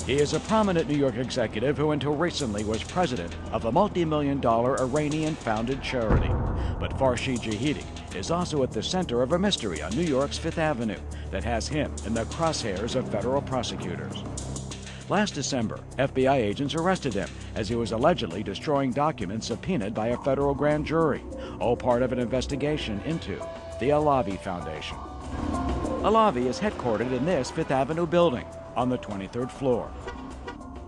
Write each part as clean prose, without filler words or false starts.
He is a prominent New York executive who until recently was president of a multi-million-dollar Iranian-founded charity. But Farshid Jahidi is also at the center of a mystery on New York's Fifth Avenue that has him in the crosshairs of federal prosecutors. Last December, FBI agents arrested him as he was allegedly destroying documents subpoenaed by a federal grand jury, all part of an investigation into the ALAVI Foundation. ALAVI is headquartered in this Fifth Avenue building on the 23rd floor.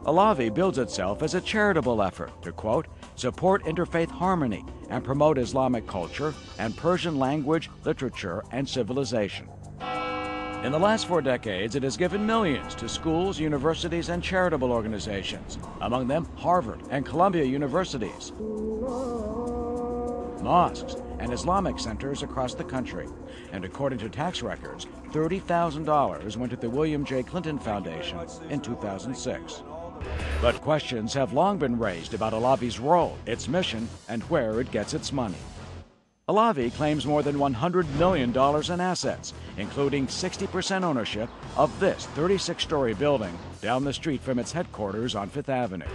ALAVI bills itself as a charitable effort to, quote, support interfaith harmony and promote Islamic culture and Persian language, literature, and civilization. In the last 4 decades, it has given millions to schools, universities, and charitable organizations, among them Harvard and Columbia universities, mosques, and Islamic centers across the country. And according to tax records, $30,000 went to the William J. Clinton Foundation in 2006. But questions have long been raised about ALAVI's role, its mission, and where it gets its money. ALAVI claims more than $100 million in assets, including 60% ownership of this 36-story building down the street from its headquarters on Fifth Avenue.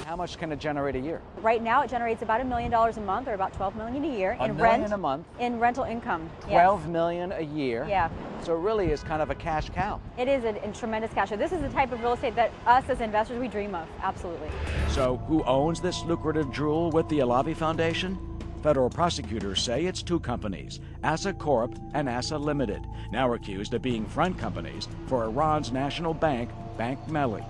How much can it generate a year? Right now it generates about $1 million a month, or about $12 million a year in $1 rent. million a month? In rental income. $12 million a year? Yeah. So it really is kind of a cash cow. It is a tremendous cash cow. This is the type of real estate that us as investors, we dream of, absolutely. So who owns this lucrative jewel with the ALAVI Foundation? Federal prosecutors say it's 2 companies, Asa Corp and Asa Limited, now accused of being front companies for Iran's national bank, Bank Melli.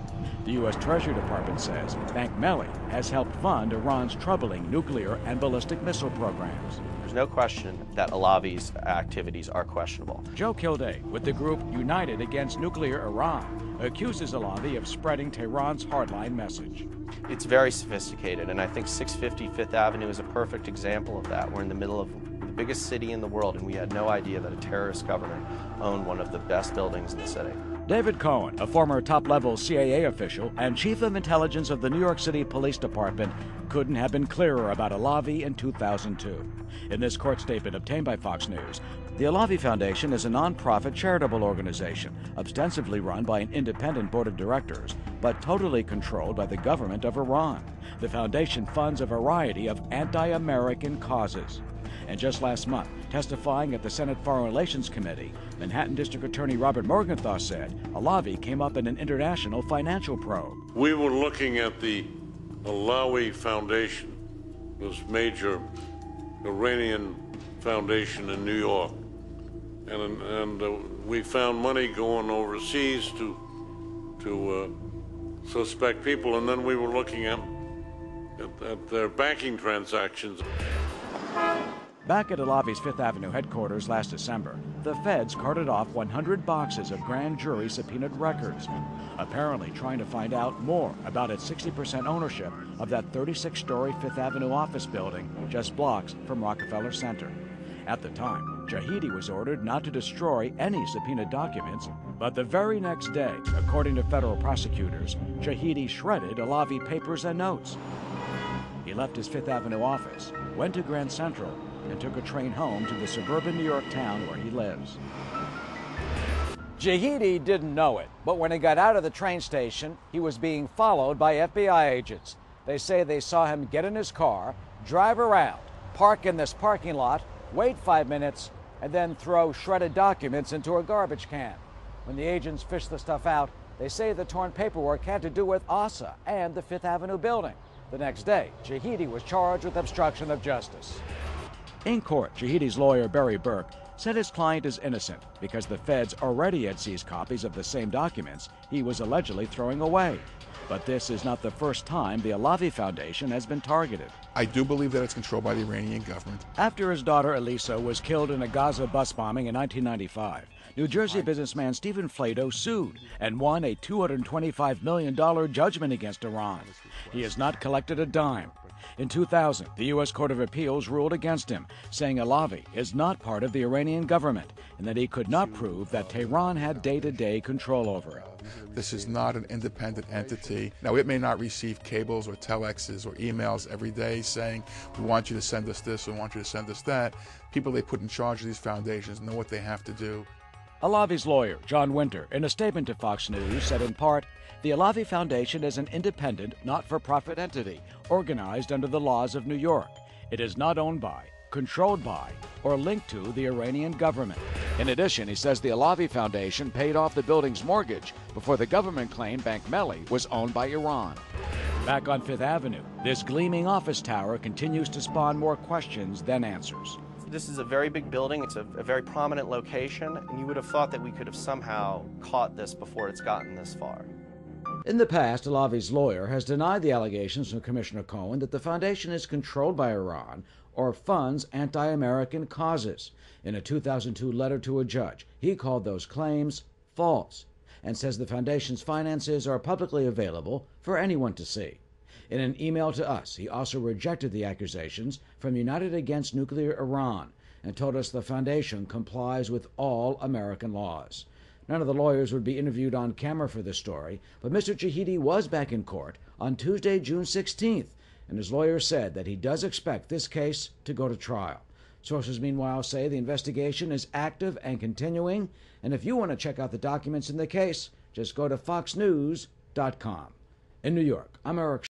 The U.S. Treasury Department says Bank Melli has helped fund Iran's troubling nuclear and ballistic missile programs. There's no question that ALAVI's activities are questionable. Joe Kilday, with the group United Against Nuclear Iran, accuses ALAVI of spreading Tehran's hardline message. It's very sophisticated, and I think 650 Fifth Avenue is a perfect example of that. We're in the middle of the biggest city in the world, and we had no idea that a terrorist government owned one of the best buildings in the city. David Cohen, a former top-level CIA official and chief of intelligence of the New York City Police Department, couldn't have been clearer about ALAVI in 2002. In this court statement obtained by Fox News, the ALAVI Foundation is a non-profit charitable organization, ostensibly run by an independent board of directors, but totally controlled by the government of Iran. The foundation funds a variety of anti-American causes. And just last month, testifying at the Senate Foreign Relations Committee, Manhattan District Attorney Robert Morgenthau said ALAVI came up in an international financial probe. We were looking at the ALAVI Foundation, this major Iranian foundation in New York, and we found money going overseas to suspect people, and then we were looking at their banking transactions. Back at ALAVI's Fifth Avenue headquarters last December, the feds carted off 100 boxes of grand jury subpoenaed records, apparently trying to find out more about its 60% ownership of that 36-story Fifth Avenue office building just blocks from Rockefeller Center. At the time, Jahidi was ordered not to destroy any subpoenaed documents, but the very next day, according to federal prosecutors, Jahidi shredded ALAVI papers and notes. He left his Fifth Avenue office, went to Grand Central, and took a train home to the suburban New York town where he lives. Jahidi didn't know it, but when he got out of the train station, he was being followed by FBI agents. They say they saw him get in his car, drive around, park in this parking lot, wait 5 minutes, and then throw shredded documents into a garbage can. When the agents fished the stuff out, they say the torn paperwork had to do with Asa and the Fifth Avenue building. The next day, Jahidi was charged with obstruction of justice. In court, Jahidi's lawyer, Barry Burke, said his client is innocent because the feds already had seized copies of the same documents he was allegedly throwing away. But this is not the first time the ALAVI Foundation has been targeted. I do believe that it's controlled by the Iranian government. After his daughter Elisa was killed in a Gaza bus bombing in 1995, New Jersey businessman Stephen Flado sued and won a $225 million judgment against Iran. He has not collected a dime. In 2000, the U.S. Court of Appeals ruled against him, saying ALAVI is not part of the Iranian government and that he could not prove that Tehran had day-to-day control over it. This is not an independent entity. Now, it may not receive cables or telexes or emails every day saying, we want you to send us this, we want you to send us that. People they put in charge of these foundations know what they have to do. ALAVI's lawyer, John Winter, in a statement to Fox News, said in part, the ALAVI Foundation is an independent, not-for-profit entity organized under the laws of New York. It is not owned by, controlled by, or linked to the Iranian government. In addition, he says the ALAVI Foundation paid off the building's mortgage before the government claimed Bank Melli was owned by Iran. Back on Fifth Avenue, this gleaming office tower continues to spawn more questions than answers. This is a very big building. It's a very prominent location, and you would have thought that we could have somehow caught this before it's gotten this far. In the past, ALAVI's lawyer has denied the allegations from Commissioner Cohen that the foundation is controlled by Iran or funds anti-American causes. In a 2002 letter to a judge, he called those claims false and says the foundation's finances are publicly available for anyone to see. In an email to us, he also rejected the accusations from United Against Nuclear Iran and told us the foundation complies with all American laws. None of the lawyers would be interviewed on camera for this story, but Mr. Jahidi was back in court on Tuesday, June 16th, and his lawyer said that he does expect this case to go to trial. Sources, meanwhile, say the investigation is active and continuing, and if you want to check out the documents in the case, just go to foxnews.com. In New York, I'm Eric